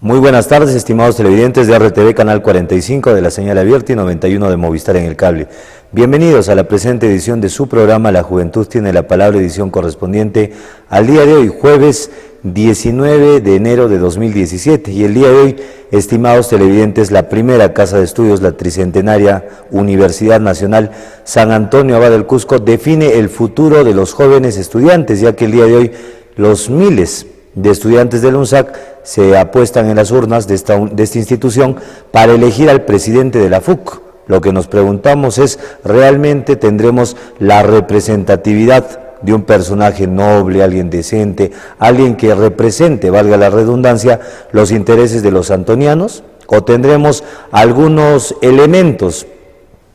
Muy buenas tardes, estimados televidentes de RTV Canal 45 de la señal abierta y 91 de Movistar en el cable. Bienvenidos a la presente edición de su programa La Juventud tiene la palabra, edición correspondiente al día de hoy, jueves 19 de enero de 2017. Y el día de hoy, estimados televidentes, la primera casa de estudios, la tricentenaria Universidad Nacional San Antonio Abad del Cusco, define el futuro de los jóvenes estudiantes, ya que el día de hoy los miles de estudiantes del UNSAC se apuestan en las urnas de esta institución para elegir al presidente de la FUC. Lo que nos preguntamos es, ¿realmente tendremos la representatividad de un personaje noble, alguien decente, alguien que represente, valga la redundancia, los intereses de los antonianos? ¿O tendremos algunos elementos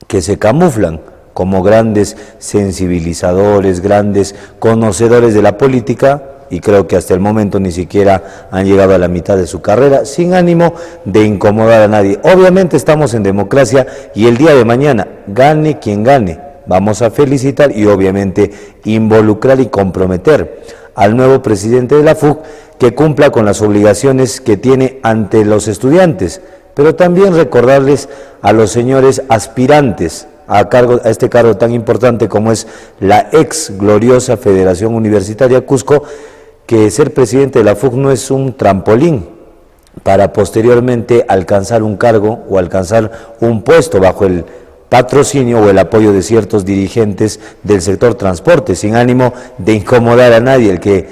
que se camuflan como grandes sensibilizadores, grandes conocedores de la política, y creo que hasta el momento ni siquiera han llegado a la mitad de su carrera, sin ánimo de incomodar a nadie? Obviamente estamos en democracia y el día de mañana, gane quien gane, vamos a felicitar y obviamente involucrar y comprometer al nuevo presidente de la FUC que cumpla con las obligaciones que tiene ante los estudiantes, pero también recordarles a los señores aspirantes a este cargo tan importante como es la ex gloriosa Federación Universitaria Cusco, que ser presidente de la FUC no es un trampolín para posteriormente alcanzar un cargo o alcanzar un puesto bajo el patrocinio o el apoyo de ciertos dirigentes del sector transporte, sin ánimo de incomodar a nadie. El que,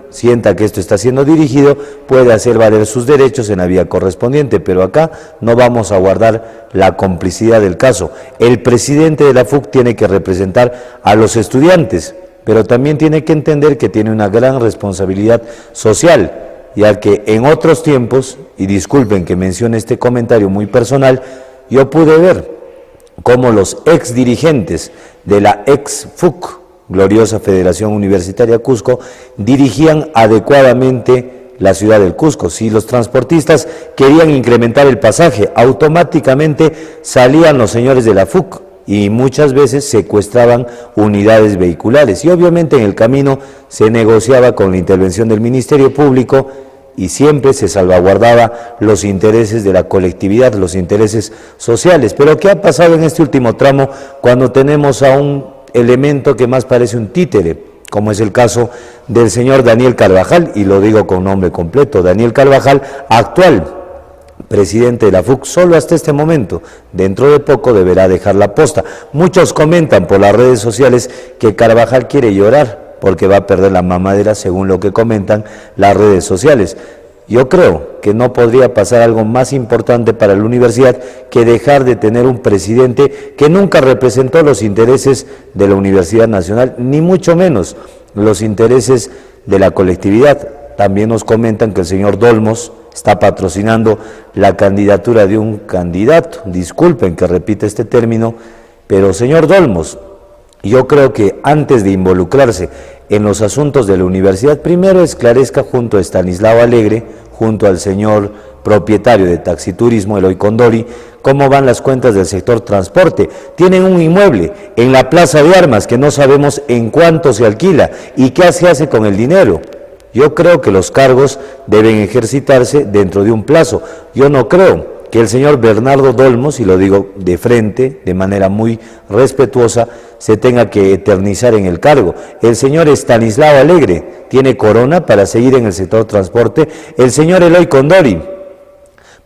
sienta que esto está siendo dirigido, puede hacer valer sus derechos en la vía correspondiente, pero acá no vamos a guardar la complicidad del caso. El presidente de la FUC tiene que representar a los estudiantes, pero también tiene que entender que tiene una gran responsabilidad social, ya que en otros tiempos, y disculpen que mencione este comentario muy personal, yo pude ver cómo los ex dirigentes de la ex FUC, gloriosa Federación Universitaria Cusco, dirigían adecuadamente la ciudad del Cusco. Si los transportistas querían incrementar el pasaje, automáticamente salían los señores de la FUC y muchas veces secuestraban unidades vehiculares. Y obviamente en el camino se negociaba con la intervención del Ministerio Público y siempre se salvaguardaba los intereses de la colectividad, los intereses sociales. Pero ¿qué ha pasado en este último tramo cuando tenemos a un elemento que más parece un títere, como es el caso del señor Daniel Carvajal, y lo digo con nombre completo, Daniel Carvajal, actual presidente de la FUC, solo hasta este momento? Dentro de poco deberá dejar la posta. Muchos comentan por las redes sociales que Carvajal quiere llorar porque va a perder la mamadera, según lo que comentan las redes sociales. Yo creo que no podría pasar algo más importante para la universidad que dejar de tener un presidente que nunca representó los intereses de la Universidad Nacional, ni mucho menos los intereses de la colectividad. También nos comentan que el señor Dolmos está patrocinando la candidatura de un candidato. Disculpen que repita este término, pero señor Dolmos, yo creo que antes de involucrarse en los asuntos de la universidad, primero esclarezca junto a Estanislao Alegre, junto al señor propietario de Taxiturismo, Eloy Condori, cómo van las cuentas del sector transporte. Tienen un inmueble en la Plaza de Armas que no sabemos en cuánto se alquila y qué se hace con el dinero. Yo creo que los cargos deben ejercitarse dentro de un plazo. Yo no creo que el señor Bernardo Dolmos, y lo digo de frente, de manera muy respetuosa, se tenga que eternizar en el cargo. El señor Estanislao Alegre tiene corona para seguir en el sector transporte. El señor Eloy Condori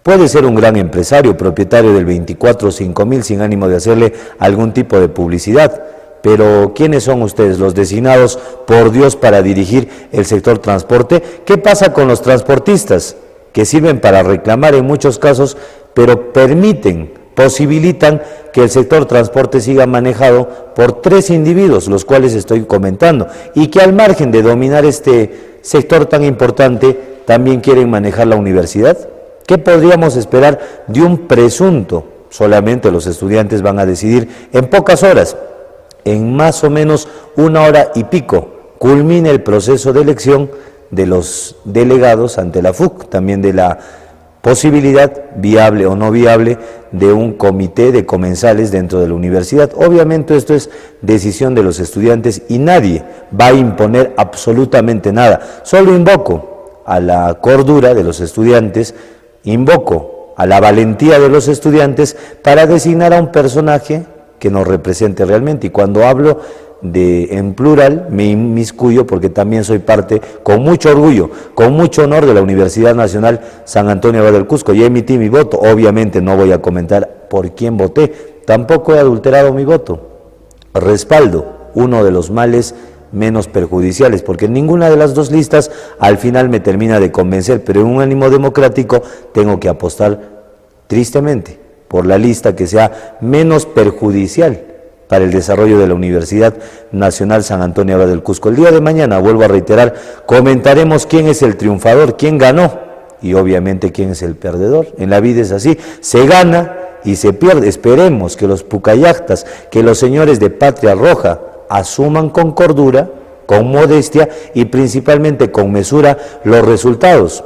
puede ser un gran empresario, propietario del 24/5000, sin ánimo de hacerle algún tipo de publicidad. Pero ¿quiénes son ustedes, los designados por Dios para dirigir el sector transporte? ¿Qué pasa con los transportistas que sirven para reclamar en muchos casos, pero posibilitan que el sector transporte siga manejado por 3 individuos, los cuales estoy comentando, y que al margen de dominar este sector tan importante, también quieren manejar la universidad? ¿Qué podríamos esperar de un presunto? Solamente los estudiantes van a decidir en pocas horas. En más o menos 1 hora y pico culmina el proceso de elección de los delegados ante la FUC, también de la posibilidad, viable o no viable, de un comité de comensales dentro de la universidad. Obviamente esto es decisión de los estudiantes y nadie va a imponer absolutamente nada. Solo invoco a la cordura de los estudiantes, invoco a la valentía de los estudiantes para designar a un personaje que nos represente realmente. Y cuando hablo en plural, me inmiscuyo porque también soy parte, con mucho orgullo, con mucho honor, de la Universidad Nacional San Antonio Abad del Cusco. Ya emití mi voto, obviamente no voy a comentar por quién voté, tampoco he adulterado mi voto. Respaldo uno de los males menos perjudiciales, porque ninguna de las dos listas al final me termina de convencer, pero en un ánimo democrático tengo que apostar tristemente por la lista que sea menos perjudicial para el desarrollo de la Universidad Nacional San Antonio Abad del Cusco. El día de mañana, vuelvo a reiterar, comentaremos quién es el triunfador, quién ganó y obviamente quién es el perdedor. En la vida es así, se gana y se pierde. Esperemos que los pucayactas, que los señores de Patria Roja asuman con cordura, con modestia y principalmente con mesura los resultados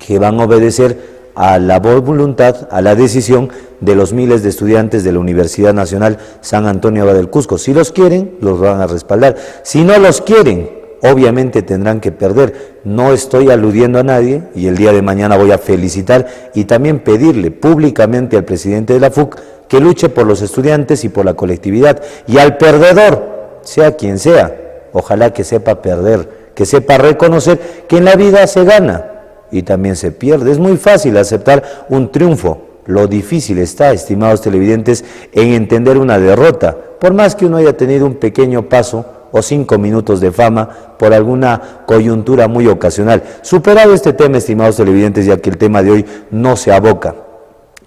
que van a obedecer a la voluntad, a la decisión de los miles de estudiantes de la Universidad Nacional San Antonio Abad del Cusco. Si los quieren, los van a respaldar. Si no los quieren, obviamente tendrán que perder. No estoy aludiendo a nadie y el día de mañana voy a felicitar y también pedirle públicamente al presidente de la FUC que luche por los estudiantes y por la colectividad. Y al perdedor, sea quien sea, ojalá que sepa perder, que sepa reconocer que en la vida se gana y también se pierde. Es muy fácil aceptar un triunfo. Lo difícil está, estimados televidentes, en entender una derrota, por más que uno haya tenido un pequeño paso o 5 minutos de fama por alguna coyuntura muy ocasional. Superado este tema, estimados televidentes, ya que el tema de hoy no se aboca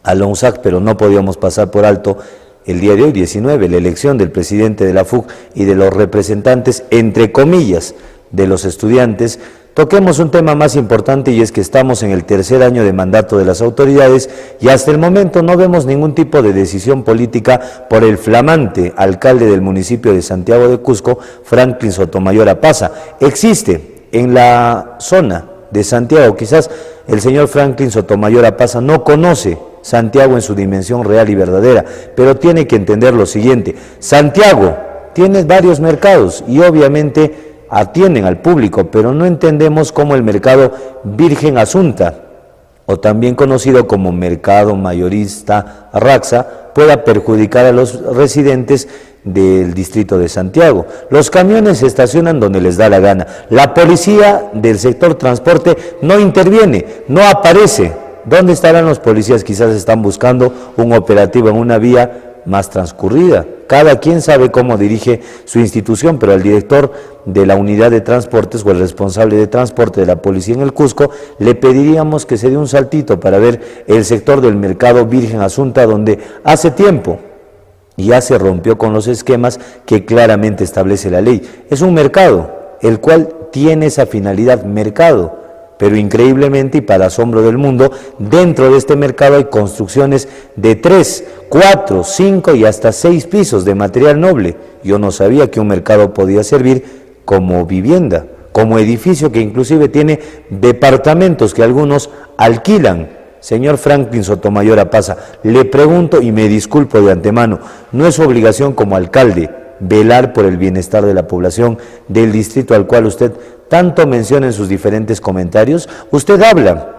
a la UNSAC, pero no podíamos pasar por alto el día de hoy, 19, la elección del presidente de la FUC y de los representantes, entre comillas, de los estudiantes. Toquemos un tema más importante y es que estamos en el tercer año de mandato de las autoridades y hasta el momento no vemos ningún tipo de decisión política por el flamante alcalde del municipio de Santiago de Cusco, Franklin Sotomayor Apaza. Existe en la zona de Santiago, quizás el señor Franklin Sotomayor Apaza no conoce Santiago en su dimensión real y verdadera, pero tiene que entender lo siguiente: Santiago tiene varios mercados y obviamente atienden al público, pero no entendemos cómo el mercado Virgen Asunta, o también conocido como mercado mayorista Raxa, pueda perjudicar a los residentes del distrito de Santiago. Los camiones se estacionan donde les da la gana. La policía del sector transporte no interviene, no aparece. ¿Dónde estarán los policías? Quizás están buscando un operativo en una vía más transcurrida. Cada quien sabe cómo dirige su institución, pero al director de la unidad de transportes o el responsable de transporte de la policía en el Cusco le pediríamos que se dé un saltito para ver el sector del mercado Virgen Asunta, donde hace tiempo ya se rompió con los esquemas que claramente establece la ley. Es un mercado, el cual tiene esa finalidad, mercado. Pero increíblemente y para asombro del mundo, dentro de este mercado hay construcciones de 3, 4, 5 y hasta 6 pisos de material noble. Yo no sabía que un mercado podía servir como vivienda, como edificio que inclusive tiene departamentos que algunos alquilan. Señor Franklin Sotomayor Apaza, le pregunto y me disculpo de antemano, ¿no es su obligación como alcalde velar por el bienestar de la población del distrito al cual usted tanto menciona en sus diferentes comentarios? Usted habla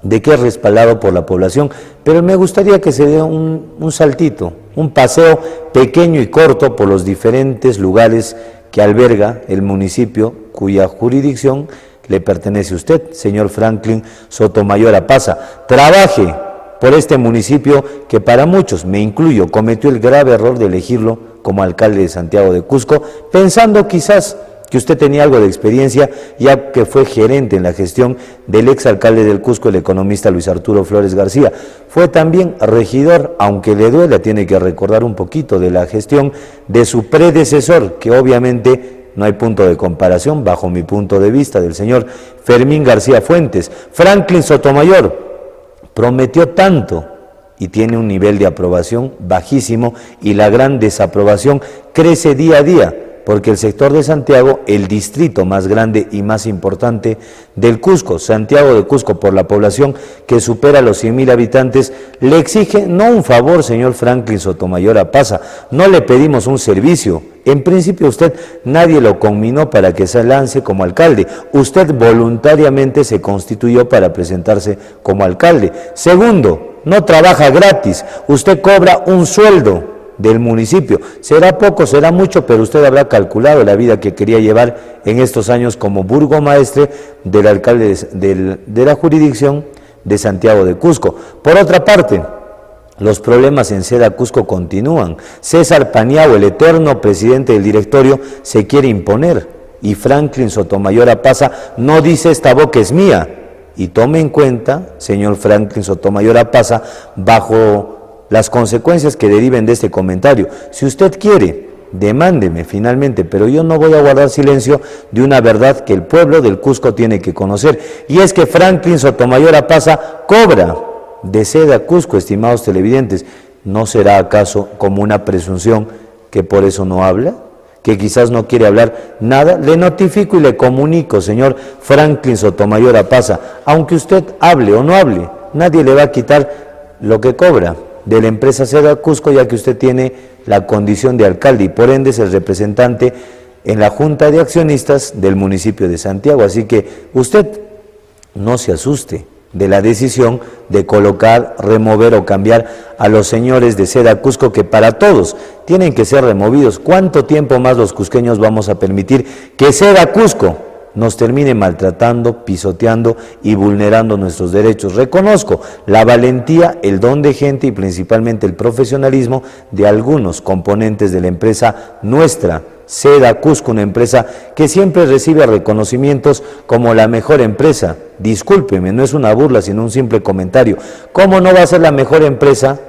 de que es respaldado por la población, pero me gustaría que se dé un saltito, un paseo pequeño y corto por los diferentes lugares que alberga el municipio cuya jurisdicción le pertenece a usted, señor Franklin Sotomayor Apaza. Trabaje por este municipio que para muchos, me incluyo, cometió el grave error de elegirlo como alcalde de Santiago de Cusco, pensando quizás que usted tenía algo de experiencia, ya que fue gerente en la gestión del exalcalde del Cusco, el economista Luis Arturo Flores García. Fue también regidor, aunque le duela, tiene que recordar un poquito de la gestión de su predecesor, que obviamente no hay punto de comparación, bajo mi punto de vista, del señor Fermín García Fuentes. Franklin Sotomayor prometió tanto y tiene un nivel de aprobación bajísimo y la gran desaprobación crece día a día. porque el sector de Santiago, el distrito más grande y más importante del Cusco, Santiago de Cusco, por la población que supera los 100.000 habitantes, le exige no un favor, señor Franklin Sotomayor Apaza, no le pedimos un servicio. En principio usted nadie lo conminó para que se lance como alcalde. Usted voluntariamente se constituyó para presentarse como alcalde. Segundo, no trabaja gratis. Usted cobra un sueldo del municipio. Será poco, será mucho, pero usted habrá calculado la vida que quería llevar en estos años como burgomaestre del alcalde de la jurisdicción de Santiago de Cusco. Por otra parte, los problemas en Seda Cusco continúan. César Paniagua, el eterno presidente del directorio, se quiere imponer y Franklin Sotomayor Apaza no dice esta boca es mía. Y tome en cuenta, señor Franklin Sotomayor Apaza, bajo las consecuencias que deriven de este comentario. Si usted quiere, demándeme finalmente, pero yo no voy a guardar silencio de una verdad que el pueblo del Cusco tiene que conocer. Y es que Franklin Sotomayor Apaza cobra de Seda Cusco, estimados televidentes. ¿No será acaso como una presunción que por eso no habla? ¿Que quizás no quiere hablar nada? Le notifico y le comunico, señor Franklin Sotomayor Apaza, aunque usted hable o no hable, nadie le va a quitar lo que cobra de la empresa Seda Cusco, ya que usted tiene la condición de alcalde y por ende es el representante en la Junta de Accionistas del municipio de Santiago. Así que usted no se asuste de la decisión de colocar, remover o cambiar a los señores de Seda Cusco, que para todos tienen que ser removidos. ¿Cuánto tiempo más los cusqueños vamos a permitir que Seda Cusco nos termine maltratando, pisoteando y vulnerando nuestros derechos? Reconozco la valentía, el don de gente y principalmente el profesionalismo de algunos componentes de la empresa nuestra, Seda Cusco, una empresa que siempre recibe reconocimientos como la mejor empresa. Discúlpeme, no es una burla, sino un simple comentario. ¿Cómo no va a ser la mejor empresa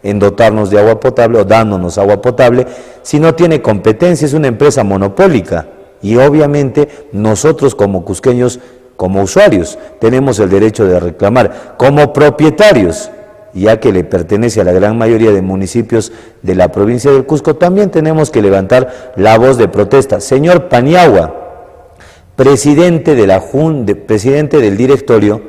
en dotarnos de agua potable o dándonos agua potable si no tiene competencia? Es una empresa monopólica y obviamente nosotros como cusqueños, como usuarios, tenemos el derecho de reclamar. Como propietarios, ya que le pertenece a la gran mayoría de municipios de la provincia del Cusco, también tenemos que levantar la voz de protesta. Señor Paniagua, presidente del directorio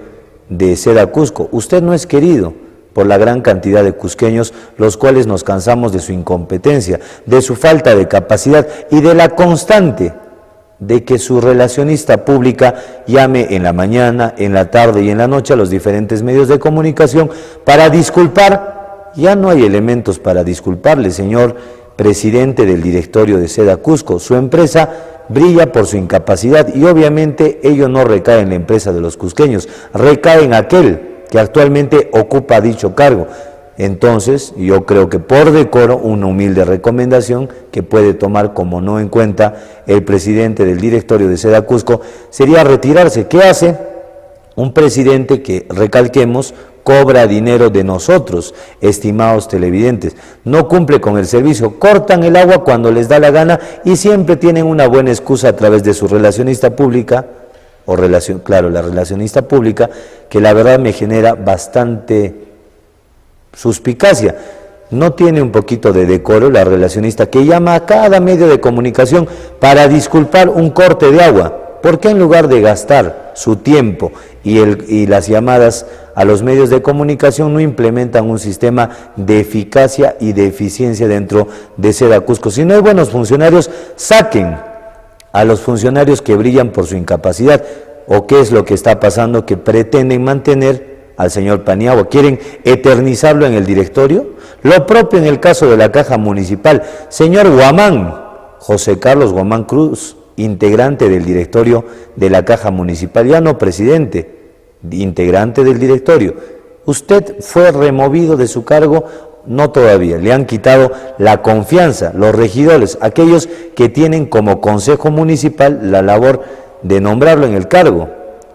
de Seda Cusco, usted no es querido por la gran cantidad de cusqueños, los cuales nos cansamos de su incompetencia, de su falta de capacidad y de la constante de que su relacionista pública llame en la mañana, en la tarde y en la noche a los diferentes medios de comunicación para disculpar. Ya no hay elementos para disculparle, señor presidente del directorio de Seda Cusco. Su empresa brilla por su incapacidad y obviamente ello no recae en la empresa de los cusqueños, recae en aquel que actualmente ocupa dicho cargo. Entonces, yo creo que por decoro, una humilde recomendación que puede tomar como no en cuenta el presidente del directorio de Seda Cusco sería retirarse. ¿Qué hace un presidente que, recalquemos, cobra dinero de nosotros, estimados televidentes? No cumple con el servicio, cortan el agua cuando les da la gana y siempre tienen una buena excusa a través de su relacionista pública, la relacionista pública, que la verdad me genera bastante suspicacia. No tiene un poquito de decoro la relacionista que llama a cada medio de comunicación para disculpar un corte de agua. ¿Por qué en lugar de gastar su tiempo y las llamadas a los medios de comunicación no implementan un sistema de eficacia y de eficiencia dentro de Seda Cusco? Si no hay buenos funcionarios, saquen a los funcionarios que brillan por su incapacidad. ¿O qué es lo que está pasando? Que pretenden mantener al señor Paniagua, quieren eternizarlo en el directorio. Lo propio en el caso de la Caja Municipal. Señor Guamán, José Carlos Guamán Cruz, integrante del directorio de la Caja Municipal, ya no presidente, integrante del directorio. Usted fue removido de su cargo, no todavía, le han quitado la confianza, los regidores, aquellos que tienen como consejo municipal la labor de nombrarlo en el cargo.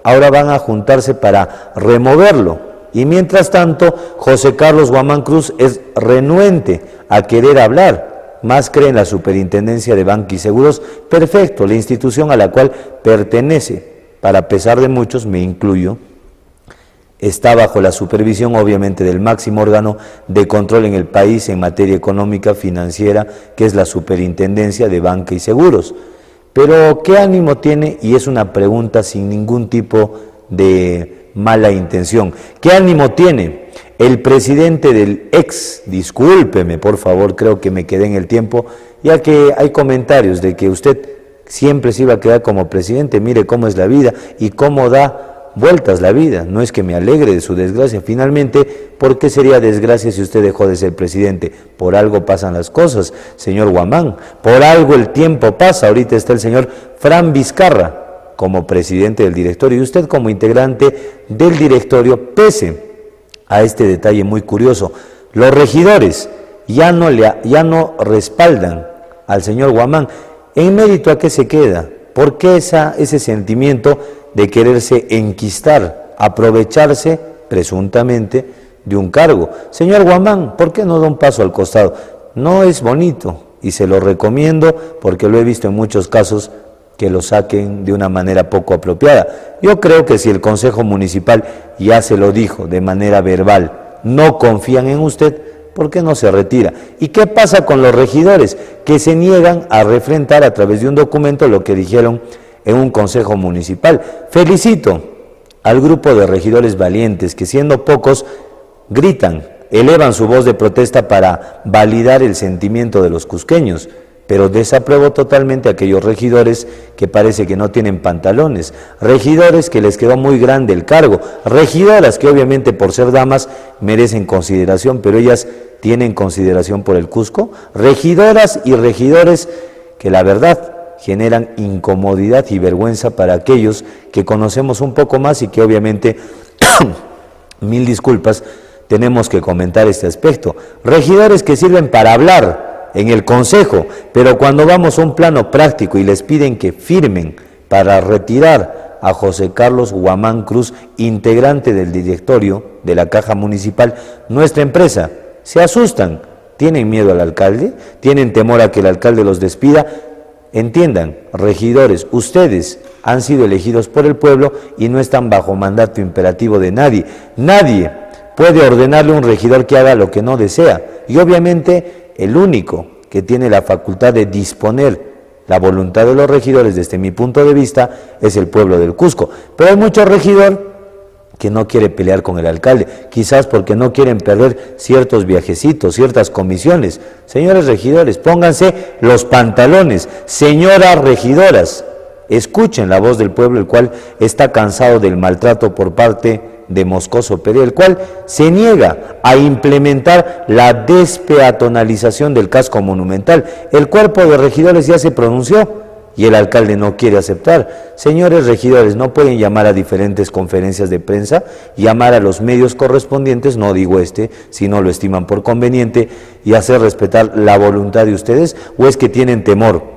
Ahora van a juntarse para removerlo. Y mientras tanto, José Carlos Guamán Cruz es renuente a querer hablar. Más cree en la Superintendencia de Banca y Seguros. Perfecto, la institución a la cual pertenece. Para pesar de muchos, me incluyo, está bajo la supervisión obviamente del máximo órgano de control en el país en materia económica, financiera, que es la Superintendencia de Banca y Seguros. Pero ¿qué ánimo tiene? Y es una pregunta sin ningún tipo de mala intención. ¿Qué ánimo tiene el presidente del discúlpeme por favor, creo que me quedé en el tiempo, ya que hay comentarios de que usted siempre se iba a quedar como presidente, mire cómo es la vida y cómo da vueltas la vida? No es que me alegre de su desgracia. Finalmente, ¿por qué sería desgracia si usted dejó de ser presidente? Por algo pasan las cosas, señor Guamán, por algo el tiempo pasa. Ahorita está el señor Fran Vizcarra como presidente del directorio y usted como integrante del directorio, pese a este detalle muy curioso. Los regidores ya no respaldan al señor Guamán. ¿En mérito a qué se queda? ¿Por qué ese sentimiento de quererse enquistar, aprovecharse presuntamente de un cargo? Señor Guamán, ¿por qué no da un paso al costado? No es bonito y se lo recomiendo porque lo he visto en muchos casos que lo saquen de una manera poco apropiada. Yo creo que si el Consejo Municipal ya se lo dijo de manera verbal, no confían en usted, ¿por qué no se retira? ¿Y qué pasa con los regidores que se niegan a refrentar a través de un documento lo que dijeron en un consejo municipal? Felicito al grupo de regidores valientes que, siendo pocos, gritan, elevan su voz de protesta para validar el sentimiento de los cusqueños, pero desapruebo totalmente a aquellos regidores que parece que no tienen pantalones, regidores que les quedó muy grande el cargo, regidoras que obviamente por ser damas merecen consideración, pero ellas tienen consideración por el Cusco, regidoras y regidores que la verdad generan incomodidad y vergüenza para aquellos que conocemos un poco más y que obviamente, mil disculpas, tenemos que comentar este aspecto. Regidores que sirven para hablar en el consejo, pero cuando vamos a un plano práctico y les piden que firmen para retirar a José Carlos Guamán Cruz, integrante del directorio de la Caja Municipal, nuestra empresa, se asustan, tienen miedo al alcalde, tienen temor a que el alcalde los despida. Entiendan, regidores, ustedes han sido elegidos por el pueblo y no están bajo mandato imperativo de nadie. Nadie puede ordenarle a un regidor que haga lo que no desea. Y obviamente el único que tiene la facultad de disponer la voluntad de los regidores, desde mi punto de vista, es el pueblo del Cusco. Pero hay mucho regidor que no quiere pelear con el alcalde, quizás porque no quieren perder ciertos viajecitos, ciertas comisiones. Señores regidores, pónganse los pantalones. Señoras regidoras, escuchen la voz del pueblo, el cual está cansado del maltrato por parte de Moscoso Perea, el cual se niega a implementar la despeatonalización del casco monumental. El cuerpo de regidores ya se pronunció y el alcalde no quiere aceptar. Señores regidores, no pueden llamar a diferentes conferencias de prensa, llamar a los medios correspondientes, no digo si no lo estiman por conveniente, y hacer respetar la voluntad de ustedes, o es que tienen temor.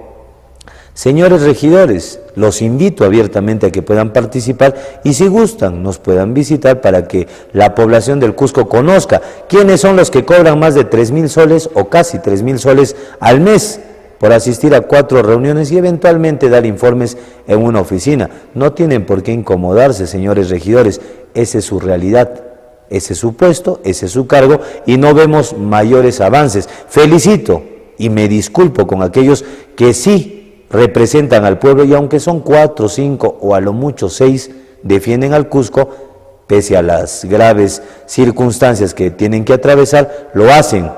Señores regidores, los invito abiertamente a que puedan participar y si gustan nos puedan visitar para que la población del Cusco conozca quiénes son los que cobran más de 3,000 soles o casi 3,000 soles al mes por asistir a 4 reuniones y eventualmente dar informes en una oficina. No tienen por qué incomodarse, señores regidores, esa es su realidad, ese es su puesto, ese es su cargo y no vemos mayores avances. Felicito y me disculpo con aquellos que sí representan al pueblo y aunque son 4, 5 o a lo mucho 6, defienden al Cusco, pese a las graves circunstancias que tienen que atravesar, lo hacen.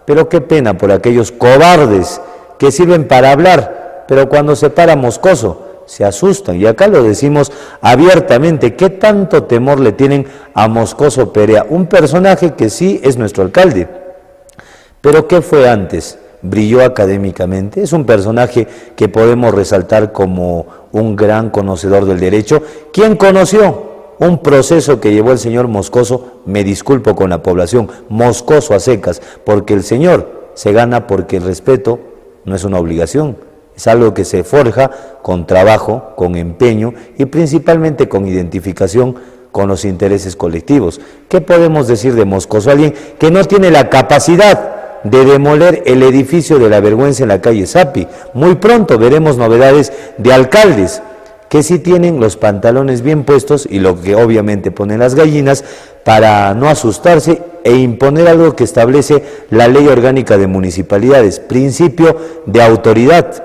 Pero qué pena por aquellos cobardes que sirven para hablar, pero cuando se para Moscoso se asustan. Y acá lo decimos abiertamente, ¿qué tanto temor le tienen a Moscoso Perea? Un personaje que sí es nuestro alcalde, pero ¿qué fue antes? Brilló académicamente, es un personaje que podemos resaltar como un gran conocedor del derecho. ¿Quién conoció un proceso que llevó el señor Moscoso? Me disculpo con la población, Moscoso a secas, porque el señor se gana porque el respeto no es una obligación, es algo que se forja con trabajo, con empeño y principalmente con identificación con los intereses colectivos. ¿Qué podemos decir de Moscoso? Alguien que no tiene la capacidad de demoler el edificio de la vergüenza en la calle Sapi. Muy pronto veremos novedades de alcaldes que sí tienen los pantalones bien puestos y lo que obviamente ponen las gallinas para no asustarse e imponer algo que establece la Ley Orgánica de Municipalidades, principio de autoridad.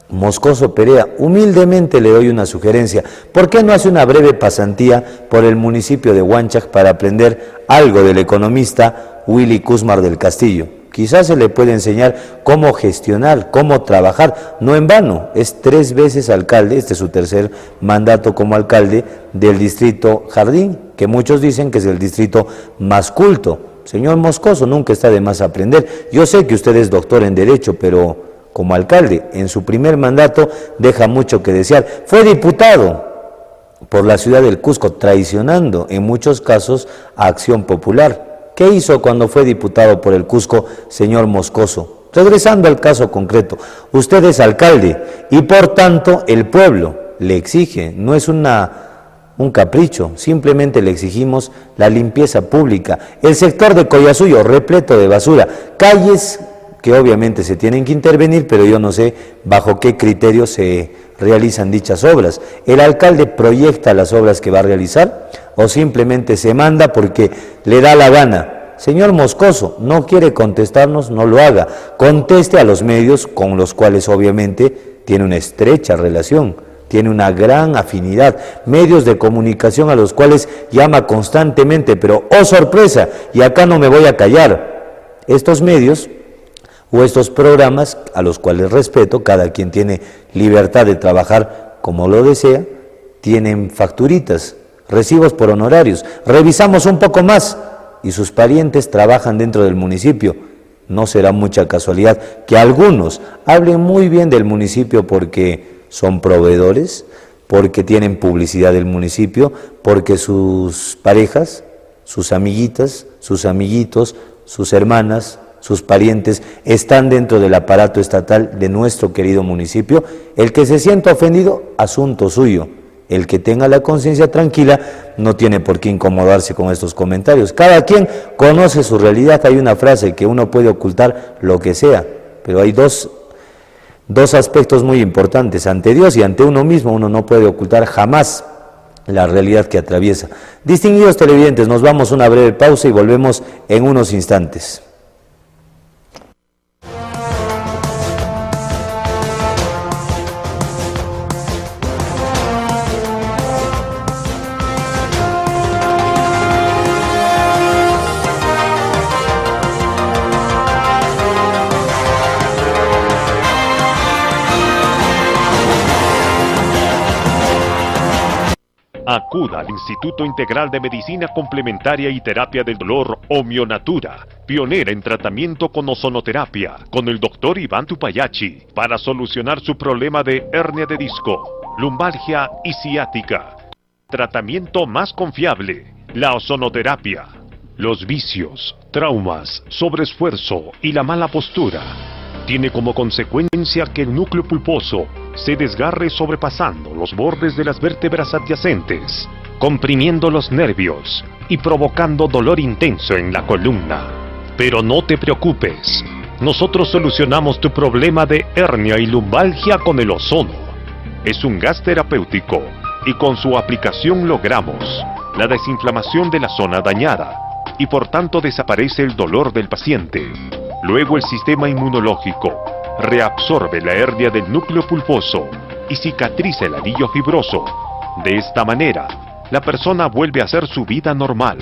Moscoso Perea, humildemente le doy una sugerencia. ¿Por qué no hace una breve pasantía por el municipio de Huanchac para aprender algo del economista Willy Cusmar del Castillo? Quizás se le puede enseñar cómo gestionar, cómo trabajar. No en vano, es 3 veces alcalde, este es su tercer mandato como alcalde del distrito Jardín, que muchos dicen que es el distrito más culto. Señor Moscoso, nunca está de más aprender. Yo sé que usted es doctor en Derecho, pero como alcalde, en su primer mandato deja mucho que desear. Fue diputado por la ciudad del Cusco, traicionando en muchos casos a Acción Popular. ¿Qué hizo cuando fue diputado por el Cusco, señor Moscoso? Regresando al caso concreto, usted es alcalde y por tanto el pueblo le exige, no es un capricho, simplemente le exigimos la limpieza pública. El sector de Collasuyo, repleto de basura, calles que obviamente se tienen que intervenir, pero yo no sé bajo qué criterios se realizan dichas obras. ¿El alcalde proyecta las obras que va a realizar o simplemente se manda porque le da la gana? Señor Moscoso, no quiere contestarnos, no lo haga. Conteste a los medios con los cuales obviamente tiene una estrecha relación, tiene una gran afinidad, medios de comunicación a los cuales llama constantemente, pero ¡oh sorpresa! Y acá no me voy a callar. Estos medios o estos programas, a los cuales respeto, cada quien tiene libertad de trabajar como lo desea, tienen facturitas, recibos por honorarios. Revisamos un poco más y sus parientes trabajan dentro del municipio. No será mucha casualidad que algunos hablen muy bien del municipio porque son proveedores, porque tienen publicidad del municipio, porque sus parejas, sus amiguitas, sus amiguitos, sus hermanas, sus parientes están dentro del aparato estatal de nuestro querido municipio. El que se sienta ofendido, asunto suyo. El que tenga la conciencia tranquila no tiene por qué incomodarse con estos comentarios. Cada quien conoce su realidad. Hay una frase que uno puede ocultar lo que sea, pero hay dos aspectos muy importantes. Ante Dios y ante uno mismo uno no puede ocultar jamás la realidad que atraviesa. Distinguidos televidentes, nos vamos a una breve pausa y volvemos en unos instantes. Acuda al Instituto Integral de Medicina Complementaria y Terapia del Dolor Omionatura, pionera en tratamiento con ozonoterapia, con el Dr. Iván Tupayachi, para solucionar su problema de hernia de disco, lumbalgia y ciática. Tratamiento más confiable, la ozonoterapia. Los vicios, traumas, sobreesfuerzo y la mala postura tiene como consecuencia que el núcleo pulposo se desgarre sobrepasando los bordes de las vértebras adyacentes, comprimiendo los nervios y provocando dolor intenso en la columna. Pero no te preocupes, nosotros solucionamos tu problema de hernia y lumbalgia con el ozono. Es un gas terapéutico y con su aplicación logramos la desinflamación de la zona dañada y por tanto desaparece el dolor del paciente. Luego el sistema inmunológico reabsorbe la hernia del núcleo pulposo y cicatriza el anillo fibroso. De esta manera, la persona vuelve a hacer su vida normal.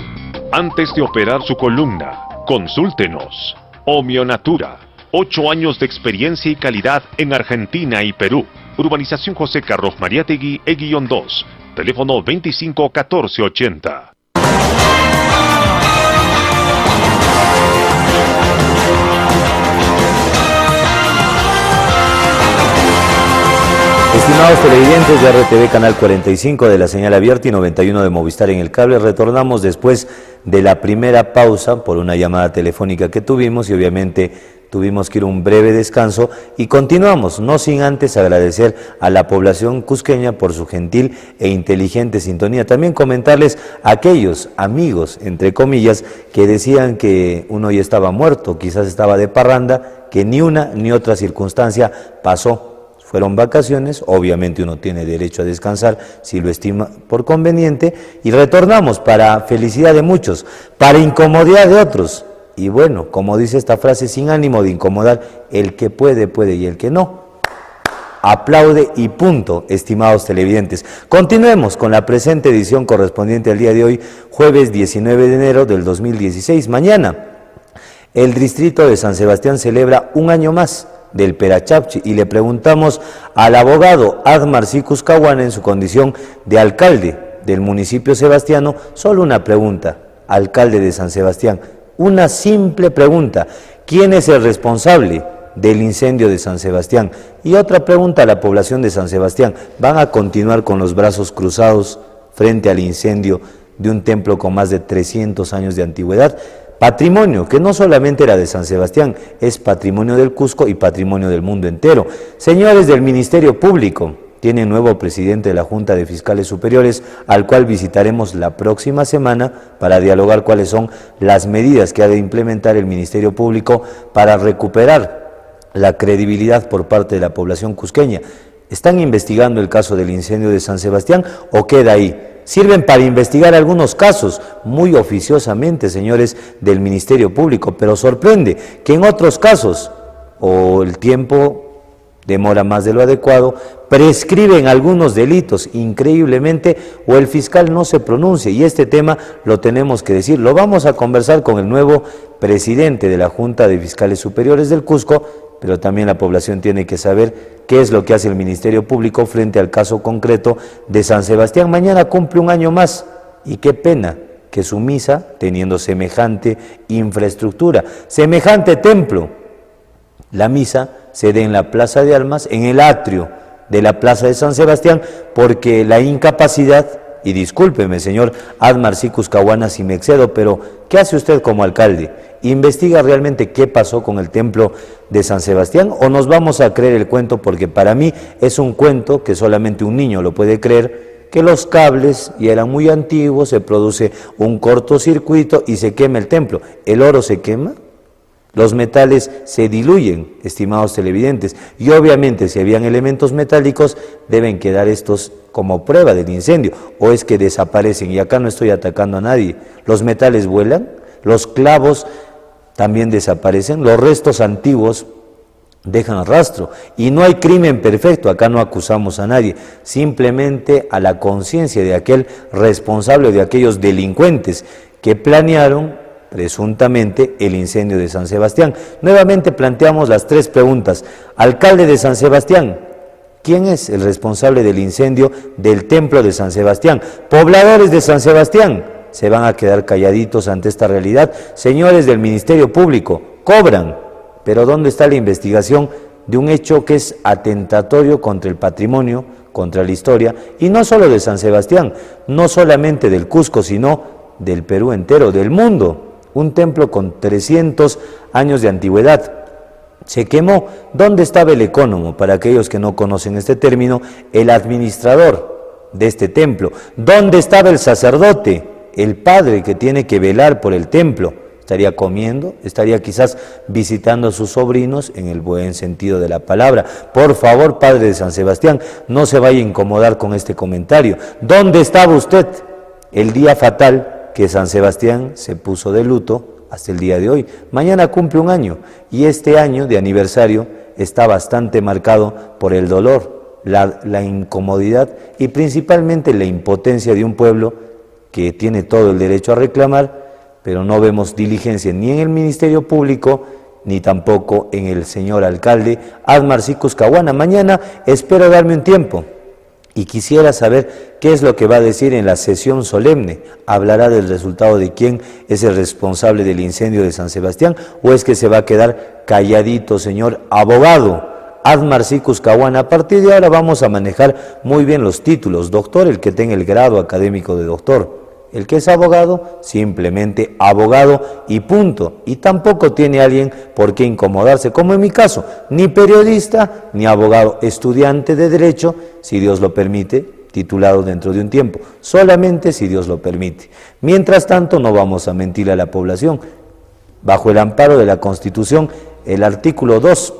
Antes de operar su columna, consúltenos. Omionatura, 8 años de experiencia y calidad en Argentina y Perú. Urbanización José Carlos Mariátegui, E-2, teléfono 25 14 80. Estimados televidentes de RTV Canal 45 de la señal abierta y 91 de Movistar en el cable, retornamos después de la primera pausa por una llamada telefónica que tuvimos y obviamente tuvimos que ir a un breve descanso y continuamos, no sin antes agradecer a la población cusqueña por su gentil e inteligente sintonía. También comentarles a aquellos amigos, entre comillas, que decían que uno ya estaba muerto, quizás estaba de parranda, que ni una ni otra circunstancia pasó. fueron vacaciones, obviamente uno tiene derecho a descansar si lo estima por conveniente, y retornamos para felicidad de muchos, para incomodidad de otros. Y bueno, como dice esta frase, sin ánimo de incomodar, el que puede, puede, y el que no, aplaude y punto, estimados televidentes. Continuemos con la presente edición correspondiente al día de hoy, jueves 19 de enero del 2016. Mañana, el distrito de San Sebastián celebra un año más del Perachapchi y le preguntamos al abogado Admar Sicus Caguana en su condición de alcalde del municipio sebastiano, solo una pregunta, alcalde de San Sebastián, una simple pregunta: ¿quién es el responsable del incendio de San Sebastián? Y otra pregunta a la población de San Sebastián: ¿van a continuar con los brazos cruzados frente al incendio de un templo con más de 300 años de antigüedad? Patrimonio que no solamente era de San Sebastián, es patrimonio del Cusco y patrimonio del mundo entero. Señores del Ministerio Público, tienen nuevo presidente de la Junta de Fiscales Superiores, al cual visitaremos la próxima semana para dialogar cuáles son las medidas que ha de implementar el Ministerio Público para recuperar la credibilidad por parte de la población cusqueña. ¿Están investigando el caso del incendio de San Sebastián o queda ahí? Sirven para investigar algunos casos, muy oficiosamente, señores del Ministerio Público, pero sorprende que en otros casos, o el tiempo demora más de lo adecuado, prescriben algunos delitos, increíblemente, o el fiscal no se pronuncia, y este tema lo tenemos que decir. Lo vamos a conversar con el nuevo presidente de la Junta de Fiscales Superiores del Cusco, pero también la población tiene que saber qué es lo que hace el Ministerio Público frente al caso concreto de San Sebastián. Mañana cumple un año más, y qué pena que su misa, teniendo semejante infraestructura, semejante templo, la misa se dé en la Plaza de Armas, en el atrio de la Plaza de San Sebastián, porque la incapacidad, y discúlpeme, señor Admar Sicus Caguana, si me excedo, pero ¿qué hace usted como alcalde? ¿Investiga realmente qué pasó con el templo de San Sebastián o nos vamos a creer el cuento? Porque para mí es un cuento que solamente un niño lo puede creer, que los cables ya eran muy antiguos, se produce un cortocircuito y se quema el templo. ¿El oro se quema? Los metales se diluyen, estimados televidentes, y obviamente si habían elementos metálicos deben quedar estos como prueba del incendio, o es que desaparecen, y acá no estoy atacando a nadie. Los metales vuelan, los clavos también desaparecen, los restos antiguos dejan rastro, y no hay crimen perfecto, acá no acusamos a nadie, simplemente a la conciencia de aquel responsable, de aquellos delincuentes que planearon presuntamente el incendio de San Sebastián. Nuevamente planteamos las tres preguntas. Alcalde de San Sebastián, ¿quién es el responsable del incendio del templo de San Sebastián? Pobladores de San Sebastián, ¿se van a quedar calladitos ante esta realidad? Señores del Ministerio Público, cobran, pero ¿dónde está la investigación de un hecho que es atentatorio contra el patrimonio, contra la historia, y no solo de San Sebastián, no solamente del Cusco, sino del Perú entero, del mundo? Un templo con 300 años de antigüedad se quemó. ¿Dónde estaba el ecónomo? Para aquellos que no conocen este término, el administrador de este templo. ¿Dónde estaba el sacerdote? El padre que tiene que velar por el templo. Estaría comiendo, estaría quizás visitando a sus sobrinos en el buen sentido de la palabra. Por favor, padre de San Sebastián, no se vaya a incomodar con este comentario. ¿Dónde estaba usted el día fatal que San Sebastián se puso de luto hasta el día de hoy? Mañana cumple un año, y este año de aniversario está bastante marcado por el dolor, la incomodidad y principalmente la impotencia de un pueblo que tiene todo el derecho a reclamar, pero no vemos diligencia ni en el Ministerio Público, ni tampoco en el señor alcalde Admar Sicus Caguana. Mañana espero darme un tiempo y quisiera saber qué es lo que va a decir en la sesión solemne. ¿Hablará del resultado de quién es el responsable del incendio de San Sebastián o es que se va a quedar calladito, señor abogado Admar Sicus Caguana? A partir de ahora vamos a manejar muy bien los títulos. Doctor, el que tenga el grado académico de doctor. El que es abogado, simplemente abogado y punto. Y tampoco tiene alguien por qué incomodarse, como en mi caso, ni periodista, ni abogado, estudiante de Derecho, si Dios lo permite, titulado dentro de un tiempo, solamente si Dios lo permite. Mientras tanto, no vamos a mentir a la población. Bajo el amparo de la Constitución, el artículo 2,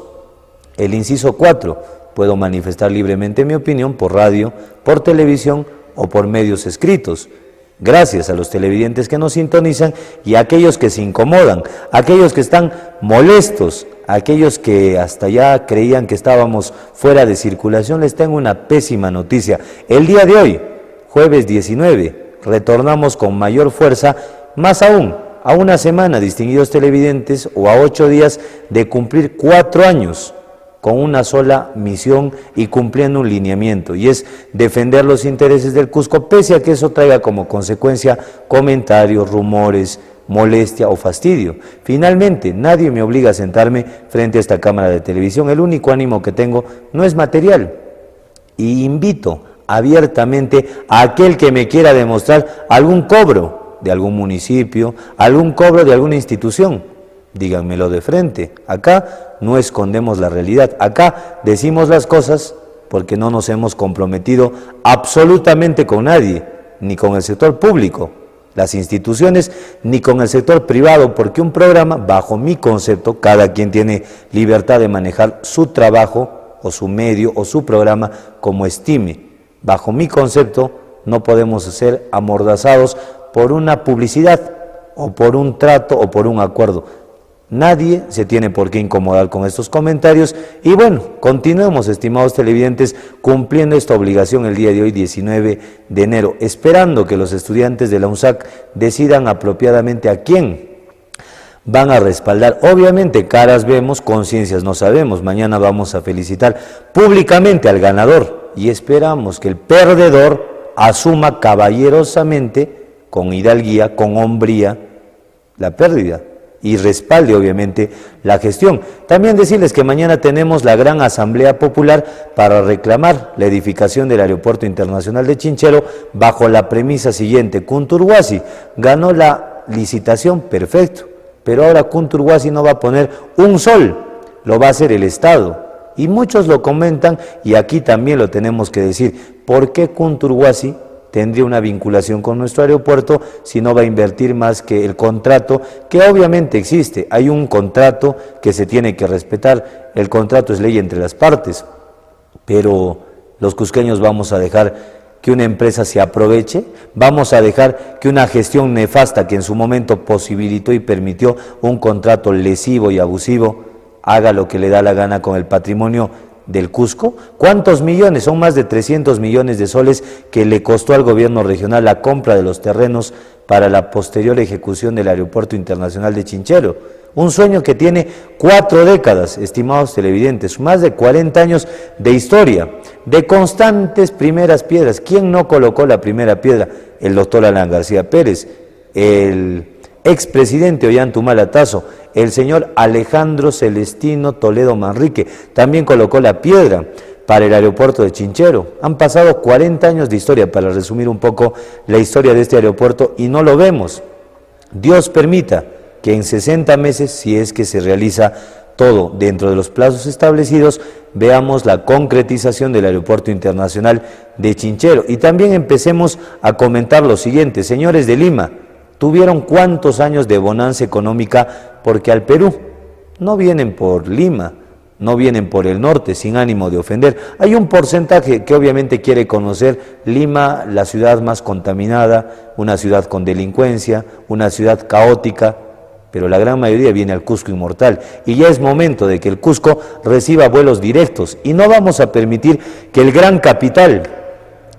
el inciso 4, puedo manifestar libremente mi opinión por radio, por televisión o por medios escritos. Gracias a los televidentes que nos sintonizan y a aquellos que se incomodan, aquellos que están molestos, aquellos que hasta ya creían que estábamos fuera de circulación, les tengo una pésima noticia. El día de hoy, jueves 19, retornamos con mayor fuerza, más aún, a una semana, distinguidos televidentes, o a 8 días de cumplir 4 años con una sola misión y cumpliendo un lineamiento, y es defender los intereses del Cusco, pese a que eso traiga como consecuencia comentarios, rumores, molestia o fastidio. Finalmente, nadie me obliga a sentarme frente a esta cámara de televisión. El único ánimo que tengo no es material, y invito abiertamente a aquel que me quiera demostrar algún cobro de algún municipio, algún cobro de alguna institución. Díganmelo de frente. Acá no escondemos la realidad, acá decimos las cosas porque no nos hemos comprometido absolutamente con nadie, ni con el sector público, las instituciones, ni con el sector privado, porque un programa, bajo mi concepto, cada quien tiene libertad de manejar su trabajo o su medio o su programa como estime. Bajo mi concepto no podemos ser amordazados por una publicidad o por un trato o por un acuerdo. Nadie se tiene por qué incomodar con estos comentarios y bueno, continuemos, estimados televidentes, cumpliendo esta obligación el día de hoy, 19 de enero, esperando que los estudiantes de la UNSAC decidan apropiadamente a quién van a respaldar. Obviamente, caras vemos, conciencias no sabemos. Mañana vamos a felicitar públicamente al ganador y esperamos que el perdedor asuma caballerosamente, con hidalguía, con hombría, la pérdida y respalde obviamente la gestión. También decirles que mañana tenemos la gran asamblea popular para reclamar la edificación del Aeropuerto Internacional de Chinchero bajo la premisa siguiente: Kunturhuasi ganó la licitación, perfecto, pero ahora Kunturhuasi no va a poner un sol, lo va a hacer el Estado. Y muchos lo comentan y aquí también lo tenemos que decir, ¿por qué Kunturhuasi tendría una vinculación con nuestro aeropuerto si no va a invertir más que el contrato que obviamente existe? Hay un contrato que se tiene que respetar, el contrato es ley entre las partes, pero los cusqueños vamos a dejar que una empresa se aproveche, vamos a dejar que una gestión nefasta que en su momento posibilitó y permitió un contrato lesivo y abusivo haga lo que le da la gana con el patrimonio del Cusco. ¿Cuántos millones? Son más de 300 millones de soles que le costó al gobierno regional la compra de los terrenos para la posterior ejecución del Aeropuerto Internacional de Chinchero. Un sueño que tiene 4 décadas, estimados televidentes, más de 40 años de historia, de constantes primeras piedras. ¿Quién no colocó la primera piedra? El doctor Alan García Pérez, el expresidente Ollanta Tazo, el señor Alejandro Celestino Toledo Manrique, también colocó la piedra para el aeropuerto de Chinchero. Han pasado 40 años de historia, para resumir un poco la historia de este aeropuerto, y no lo vemos. Dios permita que en 60 meses, si es que se realiza todo dentro de los plazos establecidos, veamos la concretización del Aeropuerto Internacional de Chinchero. Y también empecemos a comentar lo siguiente: señores de Lima, ¿tuvieron cuántos años de bonanza económica? Porque al Perú no vienen por Lima, no vienen por el norte, sin ánimo de ofender. Hay un porcentaje que obviamente quiere conocer Lima, la ciudad más contaminada, una ciudad con delincuencia, una ciudad caótica, pero la gran mayoría viene al Cusco Inmortal. Y ya es momento de que el Cusco reciba vuelos directos y no vamos a permitir que el gran capital,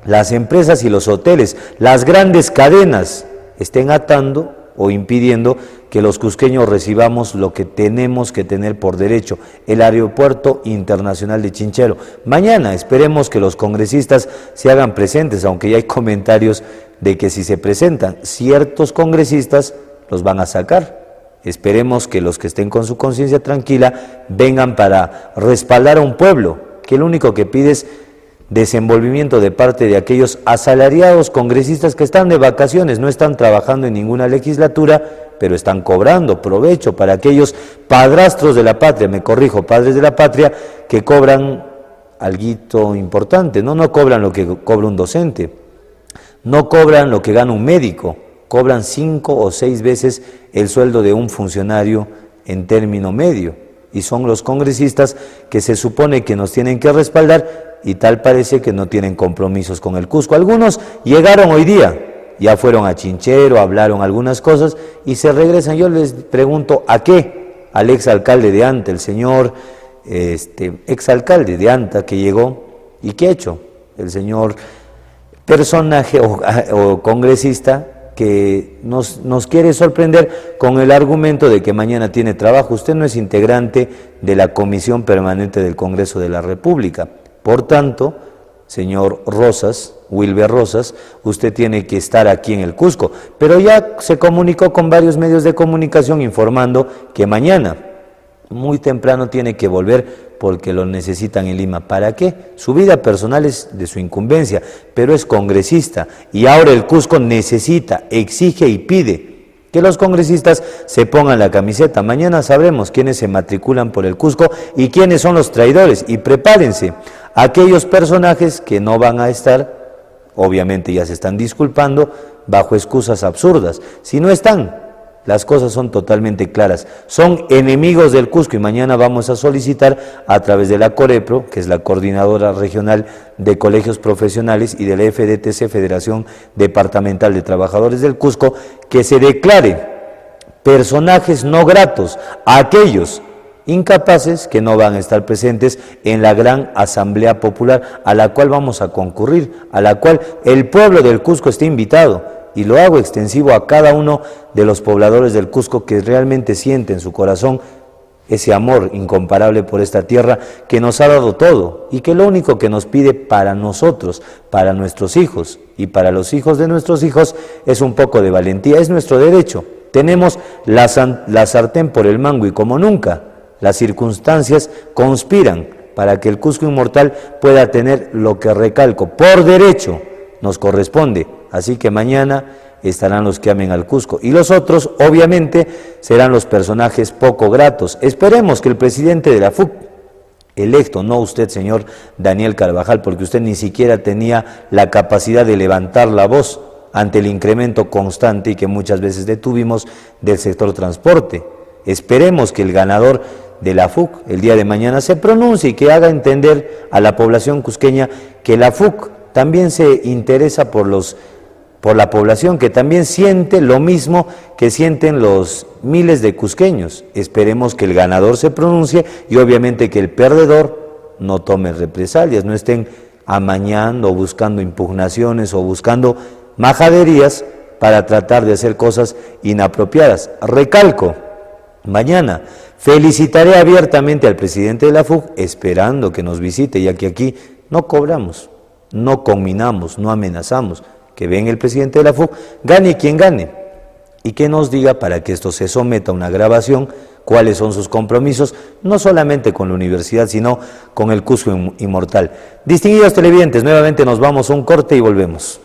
las empresas y los hoteles, las grandes cadenas estén atando o impidiendo que los cusqueños recibamos lo que tenemos que tener por derecho, el Aeropuerto Internacional de Chinchero. Mañana esperemos que los congresistas se hagan presentes, aunque ya hay comentarios de que si se presentan ciertos congresistas los van a sacar. Esperemos que los que estén con su conciencia tranquila vengan para respaldar a un pueblo que lo único que pide es desenvolvimiento de parte de aquellos asalariados congresistas que están de vacaciones, no están trabajando en ninguna legislatura, pero están cobrando provecho, para aquellos padrastros de la patria, me corrijo, padres de la patria, que cobran alguito importante, no cobran lo que cobra un docente, no cobran lo que gana un médico, cobran 5 o 6 veces el sueldo de un funcionario en término medio. y son los congresistas que se supone que nos tienen que respaldar y tal parece que no tienen compromisos con el Cusco. Algunos llegaron hoy día, ya fueron a Chinchero, hablaron algunas cosas y se regresan. Yo les pregunto, ¿a qué? Al exalcalde de Anta, el señor exalcalde de Anta que llegó, ¿y qué ha hecho? El señor personaje o congresista que nos quiere sorprender con el argumento de que mañana tiene trabajo. Usted no es integrante de la Comisión Permanente del Congreso de la República. Por tanto, señor Rosas, Wilber Rosas, usted tiene que estar aquí en el Cusco. Pero ya se comunicó con varios medios de comunicación informando que mañana, muy temprano, tiene que volver porque lo necesitan en Lima. ¿Para qué? Su vida personal es de su incumbencia, pero es congresista y ahora el Cusco necesita, exige y pide que los congresistas se pongan la camiseta. Mañana sabremos quiénes se matriculan por el Cusco y quiénes son los traidores, y prepárense, aquellos personajes que no van a estar, obviamente ya se están disculpando bajo excusas absurdas. Si no están, las cosas son totalmente claras, son enemigos del Cusco y mañana vamos a solicitar a través de la Corepro, que es la Coordinadora Regional de Colegios Profesionales, y de la FDTC, Federación Departamental de Trabajadores del Cusco, que se declare personajes no gratos a aquellos incapaces que no van a estar presentes en la gran asamblea popular a la cual vamos a concurrir, a la cual el pueblo del Cusco está invitado. Y lo hago extensivo a cada uno de los pobladores del Cusco que realmente sienten en su corazón ese amor incomparable por esta tierra que nos ha dado todo y que lo único que nos pide para nosotros, para nuestros hijos y para los hijos de nuestros hijos es un poco de valentía. Es nuestro derecho. Tenemos la sartén por el mango y como nunca las circunstancias conspiran para que el Cusco inmortal pueda tener lo que, recalco, por derecho nos corresponde. Así que mañana estarán los que amen al Cusco y los otros obviamente serán los personajes poco gratos. Esperemos que el presidente de la FUC electo, no usted señor Daniel Carvajal, porque usted ni siquiera tenía la capacidad de levantar la voz ante el incremento constante y que muchas veces detuvimos del sector transporte. Esperemos que el ganador de la FUC el día de mañana se pronuncie y que haga entender a la población cusqueña que la FUC también se interesa por la población, que también siente lo mismo que sienten los miles de cusqueños. Esperemos que el ganador se pronuncie y obviamente que el perdedor no tome represalias, no estén amañando o buscando impugnaciones o buscando majaderías para tratar de hacer cosas inapropiadas. Recalco, mañana felicitaré abiertamente al presidente de la FUC esperando que nos visite, ya que aquí no cobramos, no conminamos, no amenazamos. Que venga el presidente de la FUC, gane quien gane, y que nos diga para que esto se someta a una grabación, cuáles son sus compromisos, no solamente con la universidad, sino con el Cusco inmortal. Distinguidos televidentes, nuevamente nos vamos a un corte y volvemos.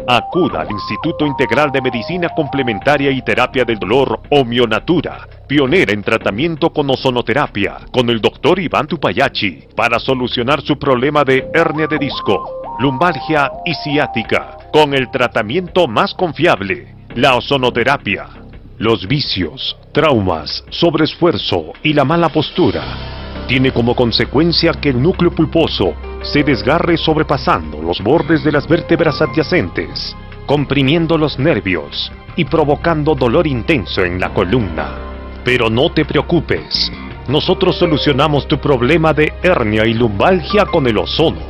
Acuda al Instituto Integral de Medicina Complementaria y Terapia del Dolor Homionatura, pionera en tratamiento con ozonoterapia, con el Dr. Iván Tupayachi, para solucionar su problema de hernia de disco, lumbalgia y ciática, con el tratamiento más confiable, la ozonoterapia. Los vicios, traumas, sobreesfuerzo y la mala postura tiene como consecuencia que el núcleo pulposo se desgarre sobrepasando los bordes de las vértebras adyacentes, comprimiendo los nervios y provocando dolor intenso en la columna. Pero no te preocupes, nosotros solucionamos tu problema de hernia y lumbalgia con el ozono.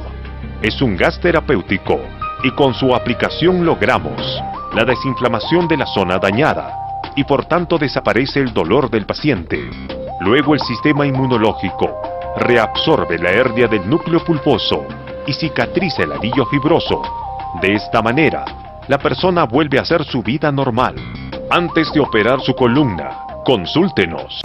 Es un gas terapéutico y con su aplicación logramos la desinflamación de la zona dañada y por tanto desaparece el dolor del paciente. Luego el sistema inmunológico reabsorbe la hernia del núcleo pulposo y cicatriza el anillo fibroso. De esta manera, la persona vuelve a hacer su vida normal. Antes de operar su columna, consúltenos.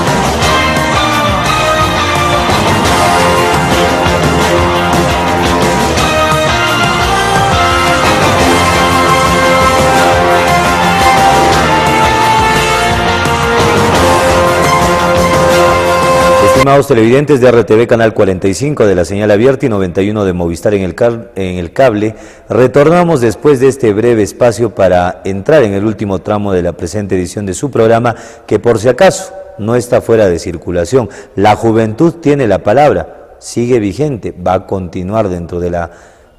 Estimados televidentes de RTV Canal 45 de la señal abierta y 91 de Movistar en el cable, retornamos después de este breve espacio para entrar en el último tramo de la presente edición de su programa, que por si acaso no está fuera de circulación. La juventud tiene la palabra, sigue vigente, va a continuar dentro de la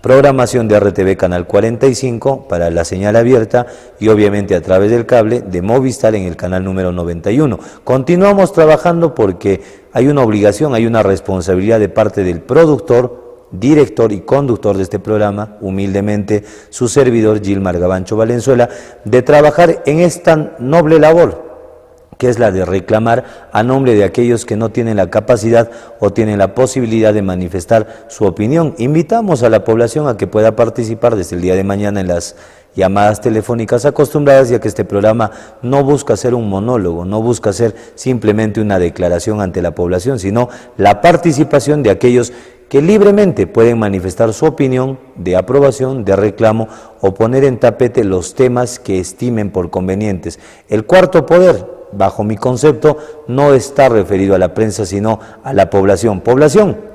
programación de RTV Canal 45 para la señal abierta y obviamente a través del cable de Movistar en el canal número 91. Continuamos trabajando porque hay una obligación, hay una responsabilidad de parte del productor, director y conductor de este programa, humildemente su servidor Gilmar Gavancho Valenzuela, de trabajar en esta noble labor, que es la de reclamar a nombre de aquellos que no tienen la capacidad o tienen la posibilidad de manifestar su opinión. Invitamos a la población a que pueda participar desde el día de mañana en las llamadas telefónicas acostumbradas, ya que este programa no busca ser un monólogo, no busca ser simplemente una declaración ante la población, sino la participación de aquellos que libremente pueden manifestar su opinión de aprobación, de reclamo o poner en tapete los temas que estimen por convenientes. El cuarto poder, bajo mi concepto, no está referido a la prensa, sino a la población. Población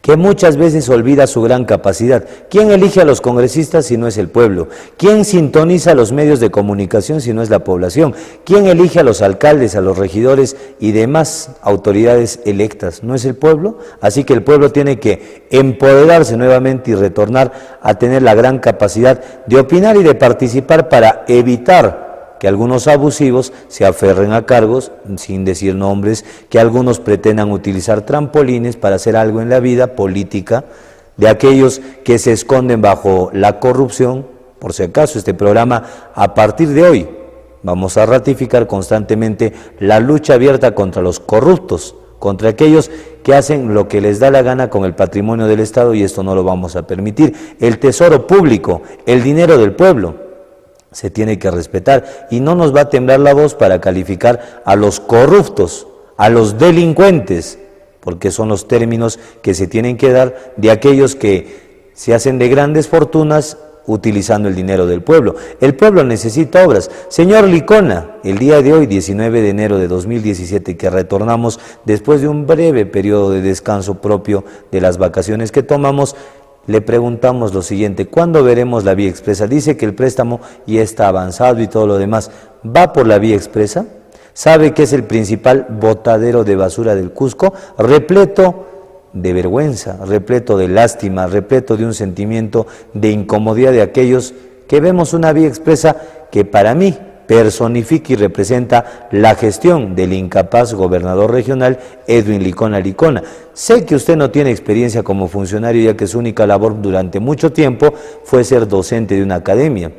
que muchas veces olvida su gran capacidad. ¿Quién elige a los congresistas si no es el pueblo? ¿Quién sintoniza los medios de comunicación si no es la población? ¿Quién elige a los alcaldes, a los regidores y demás autoridades electas? ¿No es el pueblo? Así que el pueblo tiene que empoderarse nuevamente y retornar a tener la gran capacidad de opinar y de participar para evitar que algunos abusivos se aferren a cargos, sin decir nombres, que algunos pretendan utilizar trampolines para hacer algo en la vida política, de aquellos que se esconden bajo la corrupción. Por si acaso, este programa, a partir de hoy, vamos a ratificar constantemente la lucha abierta contra los corruptos, contra aquellos que hacen lo que les da la gana con el patrimonio del Estado, y esto no lo vamos a permitir. El tesoro público, el dinero del pueblo, se tiene que respetar y no nos va a temblar la voz para calificar a los corruptos, a los delincuentes, porque son los términos que se tienen que dar de aquellos que se hacen de grandes fortunas utilizando el dinero del pueblo. El pueblo necesita obras. Señor Licona, el día de hoy, 19 de enero de 2017, que retornamos después de un breve periodo de descanso propio de las vacaciones que tomamos, le preguntamos lo siguiente: ¿cuándo veremos la vía expresa? Dice que el préstamo ya está avanzado y todo lo demás. ¿Va por la vía expresa? ¿Sabe que es el principal botadero de basura del Cusco? Repleto de vergüenza, repleto de lástima, repleto de un sentimiento de incomodidad de aquellos que vemos una vía expresa que para mí personifica y representa la gestión del incapaz gobernador regional Edwin Licona Licona. Sé que usted no tiene experiencia como funcionario, ya que su única labor durante mucho tiempo fue ser docente de una academia.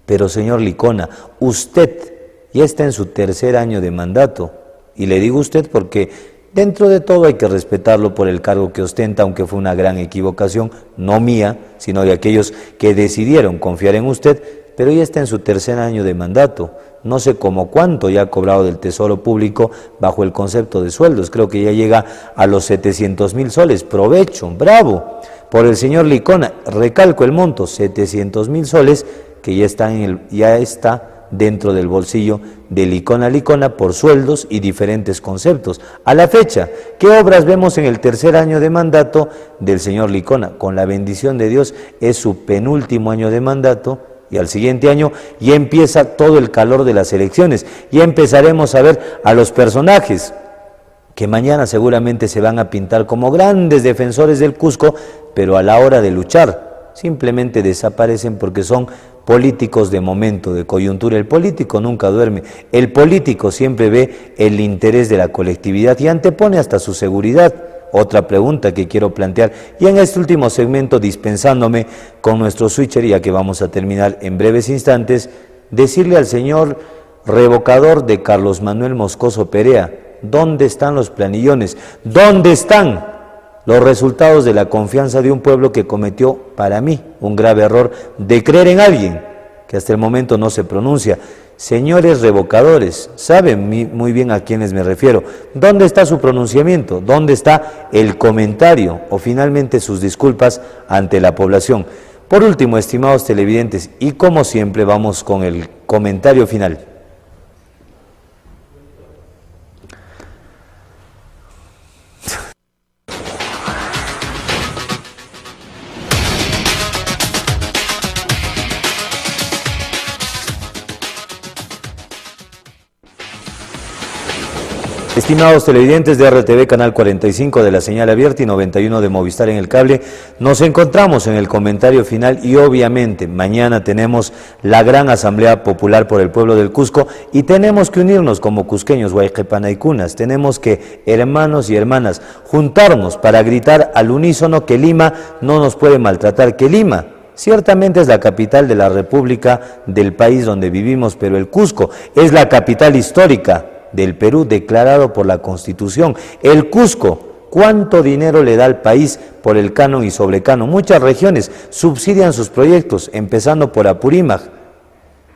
Pero señor Licona, usted ya está en su tercer año de mandato, y le digo usted porque dentro de todo hay que respetarlo por el cargo que ostenta, aunque fue una gran equivocación, no mía, sino de aquellos que decidieron confiar en usted, pero ya está en su tercer año de mandato. No sé cómo cuánto ya ha cobrado del Tesoro Público bajo el concepto de sueldos. Creo que ya llega a los 700,000 soles. Provecho, bravo, por el señor Licona. Recalco el monto, 700,000 soles, que ya está dentro del bolsillo de Licona Licona por sueldos y diferentes conceptos. A la fecha, ¿qué obras vemos en el tercer año de mandato del señor Licona? Con la bendición de Dios, es su penúltimo año de mandato, y al siguiente año ya empieza todo el calor de las elecciones. Ya empezaremos a ver a los personajes que mañana seguramente se van a pintar como grandes defensores del Cusco, pero a la hora de luchar simplemente desaparecen porque son políticos de momento, de coyuntura. El político nunca duerme, el político siempre ve el interés de la colectividad y antepone hasta su seguridad. Otra pregunta que quiero plantear, y en este último segmento, dispensándome con nuestro switcher, ya que vamos a terminar en breves instantes, decirle al señor revocador de Carlos Manuel Moscoso Perea: ¿dónde están los planillones? ¿Dónde están los resultados de la confianza de un pueblo que cometió, para mí, un grave error de creer en alguien que hasta el momento no se pronuncia? Señores revocadores, saben muy bien a quiénes me refiero. ¿Dónde está su pronunciamiento? ¿Dónde está el comentario o finalmente sus disculpas ante la población? Por último, estimados televidentes, y como siempre vamos con el comentario final. Estimados televidentes de RTV Canal 45 de la señal abierta y 91 de Movistar en el cable, nos encontramos en el comentario final y obviamente mañana tenemos la gran Asamblea Popular por el Pueblo del Cusco y tenemos que unirnos como cusqueños, guayquepanaycunas, tenemos que, hermanos y hermanas, juntarnos para gritar al unísono que Lima no nos puede maltratar, que Lima ciertamente es la capital de la República del país donde vivimos, pero el Cusco es la capital histórica del Perú declarado por la Constitución. El Cusco, ¿cuánto dinero le da al país por el canon y sobrecanon? Muchas regiones subsidian sus proyectos, empezando por Apurímac,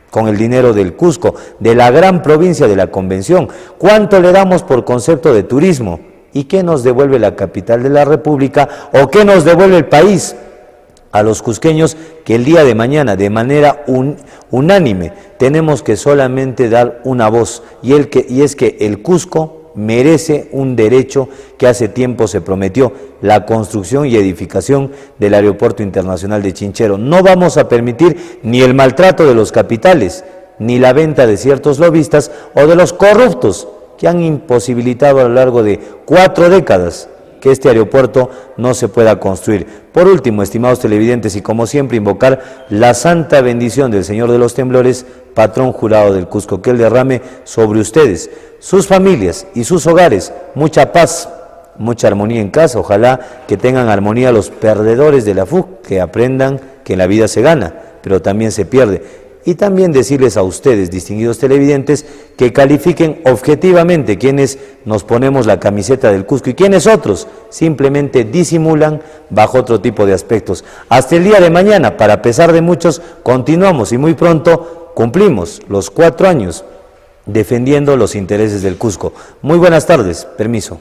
con el dinero del Cusco, de la gran provincia de la Convención. ¿Cuánto le damos por concepto de turismo? ¿Y qué nos devuelve la capital de la República o qué nos devuelve el país? A los cusqueños que el día de mañana, de manera unánime, tenemos que solamente dar una voz, y es que el Cusco merece un derecho que hace tiempo se prometió, la construcción y edificación del Aeropuerto Internacional de Chinchero. No vamos a permitir ni el maltrato de los capitales, ni la venta de ciertos lobistas o de los corruptos que han imposibilitado a lo largo de 4 décadas que este aeropuerto no se pueda construir. Por último, estimados televidentes, y como siempre, invocar la santa bendición del Señor de los Temblores, patrón jurado del Cusco, que Él derrame sobre ustedes, sus familias y sus hogares, mucha paz, mucha armonía en casa. Ojalá que tengan armonía los perdedores de la FUC, que aprendan que en la vida se gana, pero también se pierde. Y también decirles a ustedes, distinguidos televidentes, que califiquen objetivamente quienes nos ponemos la camiseta del Cusco y quienes otros simplemente disimulan bajo otro tipo de aspectos. Hasta el día de mañana, para pesar de muchos, continuamos y muy pronto cumplimos los 4 años defendiendo los intereses del Cusco. Muy buenas tardes, permiso.